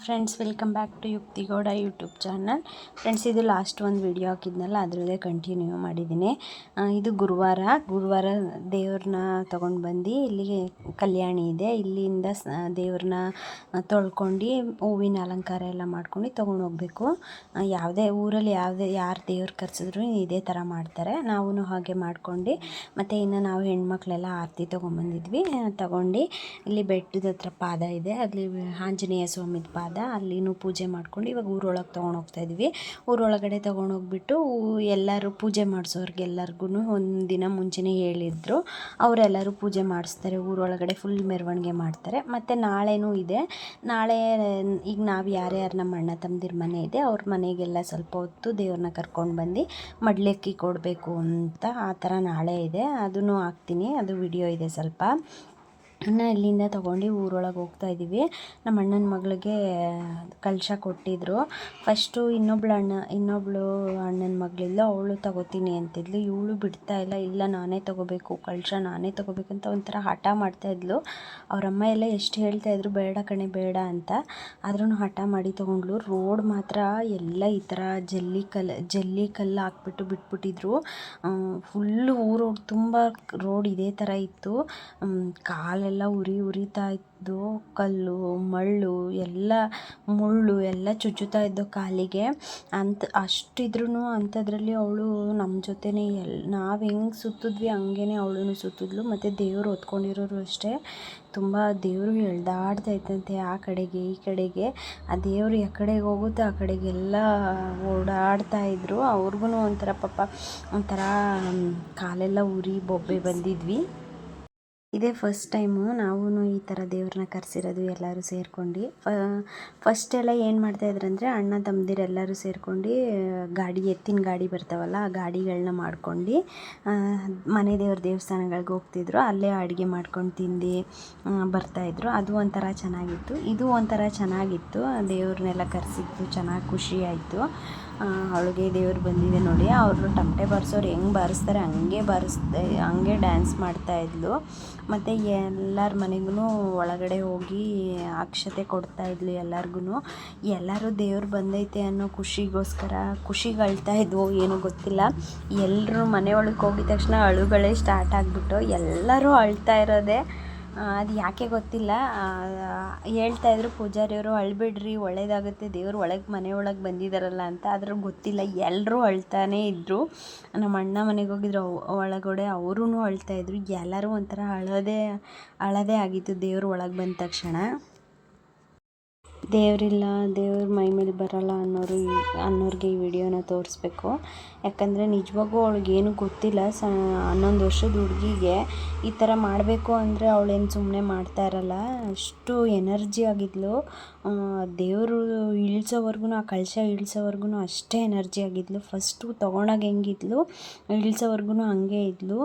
Friends, welcome back to ಯುಕ್ತಿಗೌಡ YouTube channel. Friends, ಇದು last ಒಂದು video ಹಾಕಿದ್ನಲ್ಲ, ಅದರದ್ದೇ ಕಂಟಿನ್ಯೂ ಮಾಡಿದ್ದೀನಿ. ಇದು ಗುರುವಾರ ದೇವ್ರನ್ನ ತೊಗೊಂಡು ಬಂದು ಇಲ್ಲಿಗೆ ಕಲ್ಯಾಣಿ ಇದೆ, ಇಲ್ಲಿಂದ ದೇವ್ರನ್ನ ತೊಳ್ಕೊಂಡು ಹೂವಿನ ಅಲಂಕಾರ ಎಲ್ಲ ಮಾಡ್ಕೊಂಡು ತೊಗೊಂಡು ಹೋಗಬೇಕು. ಯಾವುದೇ ಊರಲ್ಲಿ ಯಾರು ದೇವ್ರು ಕರೆಸಿದ್ರು ಇದೇ ಥರ ಮಾಡ್ತಾರೆ. ನಾವು ಹಾಗೆ ಮಾಡ್ಕೊಂಡು ಮತ್ತು ಇನ್ನು ನಾವು ಹೆಣ್ಮಕ್ಳೆಲ್ಲ ಆರತಿ ತೊಗೊಂಬಂದಿದ್ವಿ. ತಗೊಂಡು ಇಲ್ಲಿ ಬೆಟ್ಟದ ಹತ್ರ ಪಾದ ಇದೆ, ಅಲ್ಲಿ ಆಂಜನೇಯ ಸ್ವಾಮಿದ ಪಾದ, ಅಲ್ಲಿನೂ ಪೂಜೆ ಮಾಡ್ಕೊಂಡು ಇವಾಗ ಊರೊಳಗೆ ತೊಗೊಂಡೋಗ್ತಾಯಿದ್ವಿ. ಊರೊಳಗಡೆ ತೊಗೊಂಡೋಗ್ಬಿಟ್ಟು ಎಲ್ಲರೂ ಪೂಜೆ ಮಾಡಿಸೋರ್ಗೆ ಎಲ್ಲರಿಗೂ ಒಂದು ದಿನ ಮುಂಚೆನೇ ಹೇಳಿದ್ರು. ಅವರೆಲ್ಲರೂ ಪೂಜೆ ಮಾಡಿಸ್ತಾರೆ, ಊರೊಳಗಡೆ ಫುಲ್ ಮೆರವಣಿಗೆ ಮಾಡ್ತಾರೆ. ಮತ್ತು ನಾಳೆನೂ ಇದೆ. ನಾಳೆ ಈಗ ನಾವು ಯಾರ್ಯಾರು ನಮ್ಮ ಅಣ್ಣ ತಮ್ಮದಿರ ಮನೆ ಇದೆ ಅವ್ರ ಮನೆಗೆಲ್ಲ ಸ್ವಲ್ಪ ಹೊತ್ತು ದೇವ್ರನ್ನ ಕರ್ಕೊಂಡು ಬಂದು ಮಡ್ಲಕ್ಕಿ ಕೊಡಬೇಕು ಅಂತ ಆ ಥರ ನಾಳೆ ಇದೆ. ಅದನ್ನು ಹಾಕ್ತೀನಿ, ಅದು ವಿಡಿಯೋ ಇದೆ ಸ್ವಲ್ಪ. ಇಲ್ಲಿಂದ ತೊಗೊಂಡು ಊರೊಳಗೆ ಹೋಗ್ತಾಯಿದ್ದೀವಿ. ನಮ್ಮ ಅಣ್ಣನ ಮಗಳಿಗೆ ಕಲಶ ಕೊಟ್ಟಿದ್ದರು. ಫಸ್ಟು ಇನ್ನೊಬ್ಳು ಅಣ್ಣನ ಮಗಳಿದ್ಲು, ಅವಳು ತಗೋತೀನಿ ಅಂತಿದ್ಲು. ಇವಳು ಇಲ್ಲ ನಾನೇ ತೊಗೋಬೇಕು, ಕಲಶ ನಾನೇ ತೊಗೋಬೇಕಂತ ಒಂಥರ ಹಠ ಮಾಡ್ತಾಯಿದ್ಲು. ಅವರಮ್ಮ ಎಲ್ಲ ಎಷ್ಟು ಹೇಳ್ತಾಯಿದ್ರು ಬೇಡ ಕಣೆ ಬೇಡ ಅಂತ, ಆದ್ರೂ ಹಠ ಮಾಡಿ ತೊಗೊಂಡ್ಲು. ರೋಡ್ ಮಾತ್ರ ಎಲ್ಲ ಈ ಥರ ಜಲ್ಲಿ ಕಲ್ಲು ಹಾಕ್ಬಿಟ್ಟು ಬಿಟ್ಬಿಟ್ಟಿದ್ರು. ಫುಲ್ಲು ಊರು ತುಂಬ ರೋಡ್ ಇದೇ ಥರ ಇತ್ತು. ಕಾಲೆಲ್ಲ ಉರಿತಾ ಇದ್ದು, ಕಲ್ಲು ಮಳ್ಳು ಎಲ್ಲ ಮುಳ್ಳು ಎಲ್ಲ ಚುಚ್ಚುತ್ತಾ ಇದ್ದು ಕಾಲಿಗೆ. ಅಷ್ಟಿದ್ರೂ ಅಂಥದ್ರಲ್ಲಿ ಅವಳು ನಮ್ಮ ಜೊತೆನೇ ನಾವು ಹೆಂಗೆ ಸುತ್ತಿದ್ವಿ ಹಂಗೇ ಅವಳು ಸುತ್ತಿದ್ಲು. ಮತ್ತು ದೇವರು ಹೊತ್ಕೊಂಡಿರೋರು ಅಷ್ಟೇ, ತುಂಬ ದೇವರು ಎಳ್ದಾಡ್ತಾ ಇತ್ತಂತೆ ಆ ಕಡೆಗೆ ಈ ಕಡೆಗೆ. ಆ ದೇವರು ಯಾವ ಕಡೆಗೆ ಹೋಗುತ್ತೆ ಆ ಕಡೆಗೆಲ್ಲ ಓಡಾಡ್ತಾ ಇದ್ರು. ಅವ್ರಿಗೂ ಒಂಥರ ಪಾಪ ಒಂಥರ ಕಾಲೆಲ್ಲ ಉರಿ ಬೊಬ್ಬೆ ಬಂದಿದ್ವಿ. ಇದೇ ಫಸ್ಟ್ ಟೈಮು ನಾವು ಈ ಥರ ದೇವ್ರನ್ನ ಕರೆಸಿರೋದು ಎಲ್ಲರೂ ಸೇರ್ಕೊಂಡು. ಫಸ್ಟೆಲ್ಲ ಏನು ಮಾಡ್ತಾಯಿದ್ರಂದರೆ ಅಣ್ಣ ತಮ್ಮದಿರು ಎಲ್ಲರೂ ಸೇರ್ಕೊಂಡು ಎತ್ತಿನ ಗಾಡಿ ಬರ್ತಾವಲ್ಲ ಆ ಗಾಡಿಗಳನ್ನ ಮಾಡ್ಕೊಂಡು ಮನೆ ದೇವ್ರ ದೇವಸ್ಥಾನಗಳಿಗೆ ಹೋಗ್ತಿದ್ರು. ಅಲ್ಲೇ ಅಡುಗೆ ಮಾಡ್ಕೊಂಡು ತಿಂದು ಬರ್ತಾಯಿದ್ರು. ಅದು ಒಂಥರ ಚೆನ್ನಾಗಿತ್ತು. ಇದು ಒಂಥರ ಚೆನ್ನಾಗಿತ್ತು. ದೇವ್ರನ್ನೆಲ್ಲ ಕರೆಸಿದ್ದು ಚೆನ್ನಾಗಿ ಖುಷಿ ಆಯಿತು. ಅವಳಿಗೆ ದೇವ್ರು ಬಂದಿದೆ ನೋಡಿ, ಅವರು ತಮಟೆ ಬಾರಿಸೋರು ಹೆಂಗೆ ಬಾರಿಸ್ತಾರೆ ಹಂಗೆ ಡ್ಯಾನ್ಸ್ ಮಾಡ್ತಾಯಿದ್ಲು. ಮತ್ತು ಎಲ್ಲರ ಮನೆಗೂ ಒಳಗಡೆ ಹೋಗಿ ಅಕ್ಷತೆ ಕೊಡ್ತಾಯಿದ್ಲು ಎಲ್ಲರಿಗೂ. ಎಲ್ಲರೂ ದೇವ್ರು ಬಂದೈತೆ ಅನ್ನೋ ಖುಷಿಗೆ ಅಳ್ತಾಯಿದ್ವು, ಏನೋ ಗೊತ್ತಿಲ್ಲ. ಎಲ್ಲರೂ ಮನೆಯೊಳಗೆ ಹೋಗಿದ ತಕ್ಷಣ ಅಳುಗಳೇ ಸ್ಟಾರ್ಟ್ ಆಗಿಬಿಟ್ಟು ಎಲ್ಲರೂ ಅಳ್ತಾ ಇರೋದೆ. ಅದು ಯಾಕೆ ಗೊತ್ತಿಲ್ಲ. ಹೇಳ್ತಾಯಿದ್ರು ಪೂಜಾರಿಯವರು, ಅಳ್ಬಿಡ್ರಿ ಒಳ್ಳೇದಾಗುತ್ತೆ, ದೇವ್ರು ಮನೆಯೊಳಗೆ ಬಂದಿದ್ದಾರಲ್ಲ ಅಂತ. ಆದರೂ ಗೊತ್ತಿಲ್ಲ, ಎಲ್ಲರೂ ಅಳ್ತಾನೇ ಇದ್ದರು. ನಮ್ಮ ಅಣ್ಣ ಮನೆಗೆ ಹೋಗಿದ್ರು ಒಳಗಡೆ, ಅವರೂ ಅಳ್ತಾಯಿದ್ರು. ಎಲ್ಲರೂ ಒಂಥರ ಅಳೋದೇ ಆಗಿತ್ತು ದೇವ್ರು ಒಳಗೆ ಬಂದ ತಕ್ಷಣ. ದೇವರಿಲ್ಲ, ದೇವ್ರ ಮೈ ಮೇಲೆ ಬರೋಲ್ಲ ಅನ್ನೋರಿಗೆ ಈ ವಿಡಿಯೋನ ತೋರಿಸ್ಬೇಕು. ಯಾಕಂದರೆ ನಿಜವಾಗೂ ಅವಳಿಗೇನು ಗೊತ್ತಿಲ್ಲ. 11 ವರ್ಷದ ಹುಡುಗಿಗೆ ಈ ಥರ ಮಾಡಬೇಕು ಅಂದರೆ ಅವಳೇನು ಸುಮ್ಮನೆ ಮಾಡ್ತಾ ಇರಲ್ಲ. ಅಷ್ಟು ಎನರ್ಜಿ ಆಗಿದ್ಲು. ದೇವರು ಇಳಿಸೋವರೆಗೂ, ಆ ಕಲಶ ಇಳಿಸೋವರೆಗೂ ಅಷ್ಟೇ ಎನರ್ಜಿ ಆಗಿದ್ಲು. ಫಸ್ಟು ತೊಗೊಂಡಾಗ ಹೆಂಗಿದ್ಲು ಇಳಿಸೋವರೆಗೂ ಹಂಗೆ ಇದ್ಲು.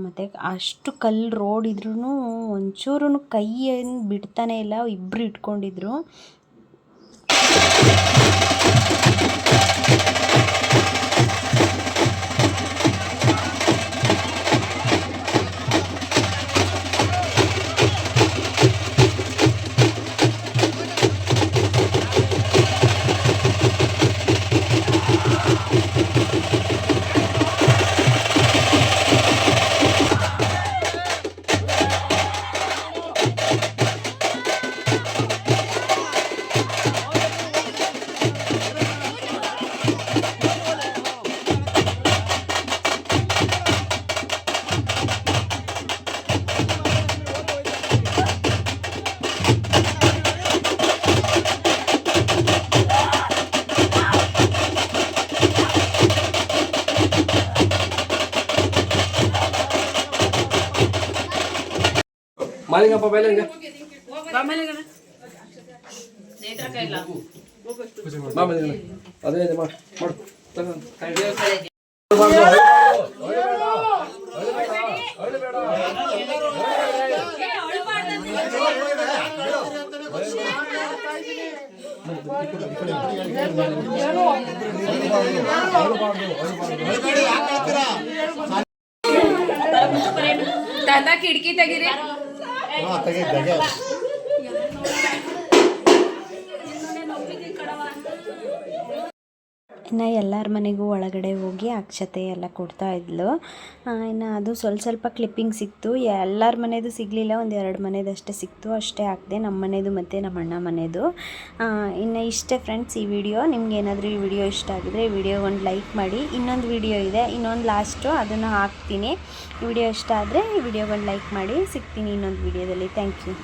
ಮತ್ತು ಅಷ್ಟು ಕಲ್ಲು ರೋಡ್ ಇದ್ರೂ ಒಂಚೂರು ಕೈ ಏನು ಬಿಡ್ತಾನೆ ಇಲ್ಲ, ಇಬ್ಬರು ಇಟ್ಕೊಂಡಿದ್ರು. ಮಾಲಿಂಗಪ್ಪ ಬೈಲಿಂಗ ಅದೇ ಮಾಡು दादा खिड़की तगिरे ತೆಗೆ ಇನ್ನು ಎಲ್ಲರ ಮನೆಗೂ ಒಳಗಡೆ ಹೋಗಿ ಅಕ್ಷತೆ ಎಲ್ಲ ಕೊಡ್ತಾ ಇದ್ಲು. ಇನ್ನು ಅದು ಸ್ವಲ್ಪ ಕ್ಲಿಪ್ಪಿಂಗ್ ಸಿಕ್ತು. ಎಲ್ಲರ ಮನೆಯದು ಸಿಗಲಿಲ್ಲ, ಒಂದು 2 ಮನೆಯದಷ್ಟೇ ಸಿಕ್ತು, ಅಷ್ಟೇ ಹಾಕಿದೆ, ನಮ್ಮ ಮನೆಯದು ಮತ್ತು ನಮ್ಮ ಅಣ್ಣ ಮನೆಯದು. ಇನ್ನು ಇಷ್ಟೇ ಫ್ರೆಂಡ್ಸ್ ಈ ವಿಡಿಯೋ. ನಿಮ್ಗೆ ಏನಾದರೂ ಈ ವಿಡಿಯೋ ಇಷ್ಟ ಆಗಿದ್ರೆ ಈ ವಿಡಿಯೋ ಒಂದು ಲೈಕ್ ಮಾಡಿ. ಇನ್ನೊಂದು ವಿಡಿಯೋ ಇದೆ, ಇನ್ನೊಂದು ಲಾಸ್ಟು, ಅದನ್ನು ಹಾಕ್ತೀನಿ. ಈ ವಿಡಿಯೋ ಇಷ್ಟ ಆದರೆ ಈ ವಿಡಿಯೋಗೊಂದು ಲೈಕ್ ಮಾಡಿ. ಸಿಗ್ತೀನಿ ಇನ್ನೊಂದು ವಿಡಿಯೋದಲ್ಲಿ. Thank you.